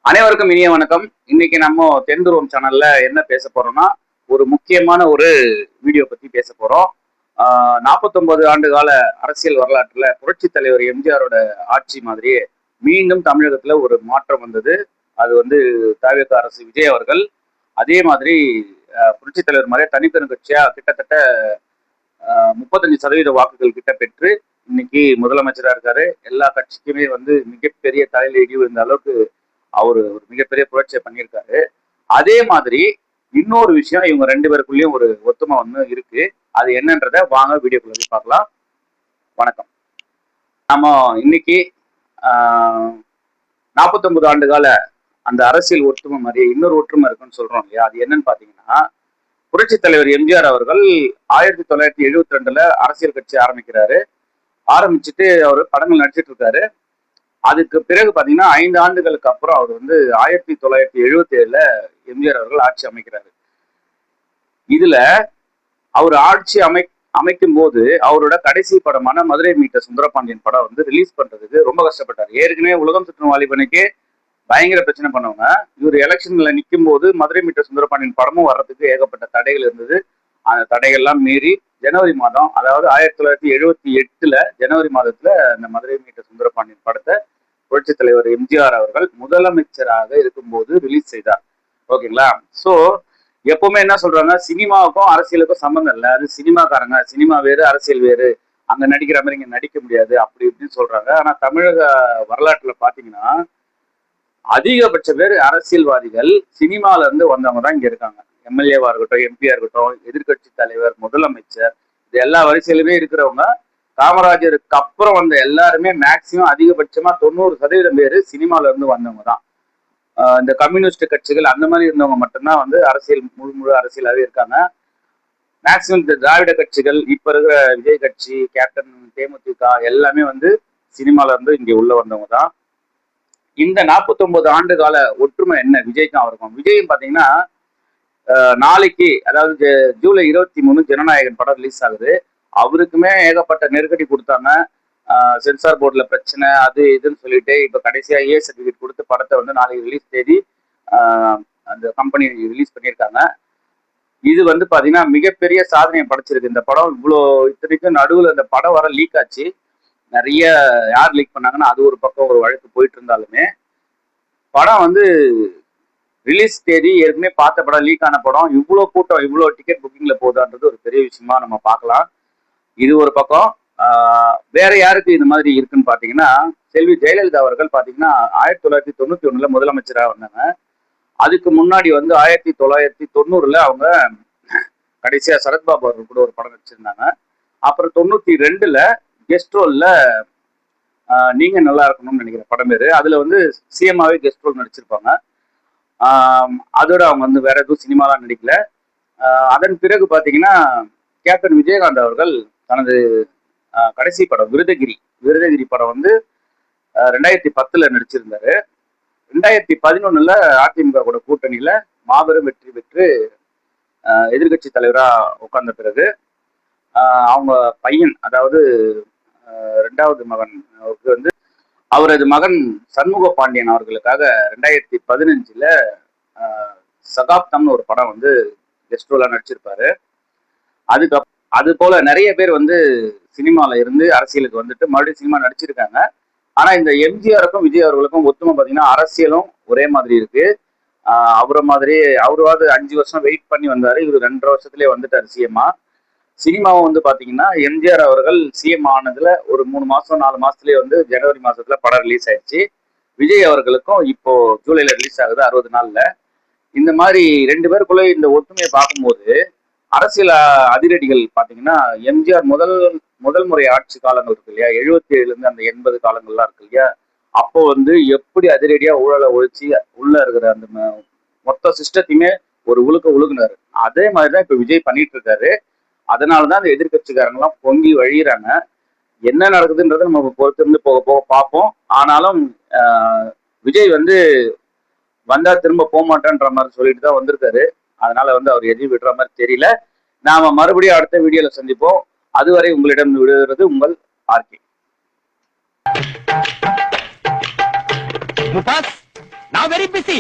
அனைவருக்கும் இனிய வணக்கம். இன்னைக்கு நம்ம தென்துருவம் சேனல்ல என்ன பேச போறோம்னா, ஒரு முக்கியமான ஒரு வீடியோ பத்தி பேச போறோம். 49 ஆண்டு கால அரசியல் வரலாற்றுல புரட்சி தலைவர் எம்ஜிஆரோட ஆட்சி மாதிரியே மீண்டும் தமிழகத்துல ஒரு மாற்றம் வந்தது. அது வந்து தவிக அரசு விஜய் அவர்கள் அதே மாதிரி புரட்சி தலைவர் மாதிரியே தனிப்பெரும் கட்சியா கிட்டத்தட்ட 35% வாக்குகள் கிட்ட பெற்று இன்னைக்கு முதலமைச்சரா இருக்காரு. எல்லா கட்சிக்குமே வந்து மிகப்பெரிய தலையில இடி விழுந்த அளவுக்கு அவரு ஒரு மிகப்பெரிய புரட்சியை பண்ணியிருக்காரு. அதே மாதிரி இன்னொரு விஷயம் இவங்க ரெண்டு பேருக்குள்ளேயும் ஒரு ஒத்துமை ஒண்ணு இருக்கு. அது என்னன்றத வாங்க வீடியோக்குள்ள போய் பார்க்கலாம். வணக்கம். நாம இன்னைக்கு 49 ஆண்டு கால அந்த அரசியல் ஒற்றுமை மாதிரியே இன்னொரு ஒற்றுமை இருக்குன்னு சொல்றோம் இல்லையா? அது என்னன்னு பாத்தீங்கன்னா, புரட்சி தலைவர் எம்ஜிஆர் அவர்கள் 1972ல அரசியல் கட்சி ஆரம்பிக்கிறாரு. ஆரம்பிச்சுட்டு அவர் படங்கள் நடிச்சிட்டு இருக்காரு. அதுக்கு பிறகு பாத்தீங்கன்னா 5 ஆண்டுகளுக்கு அப்புறம் அவர் வந்து 1977ல எம்ஜிஆர் அவர்கள் ஆட்சி அமைக்கிறாரு. இதுல அவர் ஆட்சி அமைக்கும் போது அவரோட கடைசி படமான மதுரை மீட்ட சுந்தரபாண்டியன் படம் வந்து ரிலீஸ் பண்றதுக்கு ரொம்ப கஷ்டப்பட்டார். ஏற்கனவே உலகம் சுற்றும் வாலிபனுக்கே பயங்கர பிரச்சனை பண்ணவங்க இவர் எலெக்ஷன்ல நிற்கும் போது மதுரை மீட்ட சுந்தரபாண்டியன் படமும் வர்றதுக்கு ஏகப்பட்ட தடைகள் இருந்தது. அந்த தடைகள்லாம் மீறி ஜனவரி மாதம், அதாவது 1978ல ஜனவரி மாதத்துல இந்த மதுரை மீட்ட சுந்தரபாண்டியன் படத்தை புரட்சி தலைவர் எம்ஜிஆர் அவர்கள் முதலமைச்சராக இருக்கும்போது ரிலீஸ் செய்தார். ஓகேங்களா? சோ எப்பவுமே என்ன சொல்றாங்க, சினிமாவுக்கும் அரசியலுக்கும் சம்பந்தம் இல்லை, அது சினிமாக்காரங்க, சினிமா வேறு அரசியல் வேறு, அங்க நடிக்கிற மாதிரி இங்க நடிக்க முடியாது அப்படி இப்படின்னு சொல்றாங்க. ஆனா தமிழக வரலாற்றுல பாத்தீங்கன்னா அதிகபட்ச பேர் அரசியல்வாதிகள் சினிமால இருந்து வந்தவங்க தான் இங்க இருக்காங்க. எம்எல்ஏவா இருக்கட்டும், எம்பியா இருக்கட்டும், எதிர்கட்சி தலைவர், முதலமைச்சர், இது எல்லா வரிசையிலுமே இருக்கிறவங்க காமராஜருக்கு அப்புறம் வந்த எல்லாருமே மேக்சிமம் அதிகபட்சமா 90% பேர் சினிமால இருந்து வந்தவங்க தான். இந்த கம்யூனிஸ்ட் கட்சிகள் அந்த மாதிரி இருந்தவங்க மட்டும்தான் வந்து அரசியல் முழு அரசியலாவே இருக்காங்க. மேக்சிமம் இந்த திராவிட கட்சிகள், இப்ப இருக்கிற விஜய் கட்சி, கேப்டன், தேமுதிக எல்லாமே வந்து சினிமால இருந்து இங்க உள்ள வந்தவங்க தான். இந்த 49 ஆண்டு கால ஒற்றுமை என்ன விஜய்க்கும் அவருக்கும்? விஜயும் பாத்தீங்கன்னா நாளைக்கு, அதாவது ஜூலை 23 ஜனநாயகன் படம் ரிலீஸ் ஆகுது. அவருக்குமே ஏகப்பட்ட நெருக்கடி கொடுத்தாங்க. சென்சார் போர்டுல பிரச்சனை, அது இதுன்னு சொல்லிட்டு இப்ப கடைசியா சர்டிபிகேட் கொடுத்து படத்தை வந்து நாளைக்கு ரிலீஸ் தேதி அந்த கம்பெனி ரிலீஸ் பண்ணியிருக்காங்க. இது வந்து பாத்தீங்கன்னா மிகப்பெரிய சாதனையை படைச்சிருக்கு இந்த படம். இவ்வளோ இத்தனைக்கும் நடுவில் இந்த படம் வர லீக் ஆச்சு. நிறைய யார் லீக் பண்ணாங்கன்னா அது ஒரு பக்கம் ஒரு வழக்கு போயிட்டு இருந்தாலுமே, படம் வந்து ரிலீஸ் தேதி ஏற்கனவே பார்த்த படம், லீக் ஆன படம், இவ்வளோ கூட்டம் இவ்வளோ டிக்கெட் புக்கிங்ல போகுதான்றது ஒரு பெரிய விஷயமா நம்ம பார்க்கலாம். இது ஒரு பக்கம். வேற யாருக்கு இது மாதிரி இருக்குன்னு பாத்தீங்கன்னா, செல்வி ஜெயலலிதா அவர்கள் பாத்தீங்கன்னா 1991ல முதலமைச்சராக வந்தாங்க. அதுக்கு முன்னாடி வந்து 1990ல அவங்க கடைசியா சரத்பாபு அவர்கள் கூட ஒரு படம் நடிச்சிருந்தாங்க. அப்புறம் 92ல கெஸ்ட் ரோல்ல நீங்க நல்லா இருக்கணும்னு நினைக்கிற படம் பேரு, அதுல வந்து சிஎம்மாவே கெஸ்ட் ரோல் நடிச்சிருப்பாங்க. அதோட அவங்க வந்து வேற எதுவும் சினிமாலாம் நடிக்கல. அதன் பிறகு பாத்தீங்கன்னா கேப்டன் விஜயகாந்த் அவர்கள் தனது கடைசி படம் விருதகிரி படம் வந்து 2010ல நடிச்சிருந்தாரு. 2011ல அதிமுக கூட கூட்டணியில மாபெரும் வெற்றி பெற்று எதிர்கட்சி தலைவரா உட்கார்ந்த பிறகு அவங்க பையன், அதாவது 2வது மகன் வந்து அவரது மகன் சண்முக பாண்டியன் அவர்களுக்காக 2015ல சகாப்தம்னு ஒரு படம் வந்து கெஸ்ட் ரோலா நடிச்சிருப்பாரு. அது போல நிறைய பேர் வந்து சினிமால இருந்து அரசியலுக்கு வந்துட்டு மறுபடியும் சினிமா நடிச்சிருக்காங்க. ஆனா இந்த எம்ஜிஆருக்கும் விஜய் அவர்களுக்கும் ஒத்துமை பாத்தீங்கன்னா அரசியலும் ஒரே மாதிரி இருக்கு. அவரை மாதிரி அவராவது 5 வருஷம் வெயிட் பண்ணி வந்தாரு, இவர் 2.5 வருஷத்துலயே வந்துட்டாரு சிஎம்மா. சினிமாவும் வந்து பாத்தீங்கன்னா எம்ஜிஆர் அவர்கள் சிஎம் ஆனதுல ஒரு 3 மாசம் 4 மாசத்துலயே வந்து ஜனவரி மாசத்துல படம் ரிலீஸ் ஆயிடுச்சு. விஜய் அவர்களுக்கும் இப்போ ஜூலைல ரிலீஸ் ஆகுது 60 நாள்ல. இந்த மாதிரி ரெண்டு பேருக்குள்ள இந்த ஒற்றுமையை பார்க்கும்போது அரசியல் அதிரடிகள் பாத்தீங்கன்னா, எம்ஜிஆர் முதல் முறை ஆட்சி காலங்கள் இருக்கு இல்லையா, 77ல இருந்து அந்த 80 காலங்கள்லாம் இருக்கு இல்லையா, அப்போ வந்து எப்படி அதிரடியா ஊழலை ஒழிச்சு உள்ள இருக்கிற அந்த மொத்த சிஸ்டத்தையுமே ஒரு உழுக்குனாரு. அதே மாதிரிதான் இப்ப விஜய் பண்ணிட்டு இருக்காரு. அதனாலதான் அந்த எதிர்கட்சிக்காரங்க எல்லாம் பொங்கி வழியிறாங்க. என்ன நடக்குதுன்றத நம்ம பொறுத்திருந்து போக போக பார்ப்போம். ஆனாலும் விஜய் வந்து வந்தா திரும்ப போக மாட்டேன்ற மாதிரி சொல்லிட்டு தான் வந்திருக்காரு. அதனால வந்து அவர் எதையும் விடுற மாதிரி தெரியல. நாம மறுபடியும் அடுத்த வீடியோல சந்திப்போம். அதுவரை உங்களிடம் விடுகிறது உங்கள் ஆர்கே. நான் வெரி பிஸி.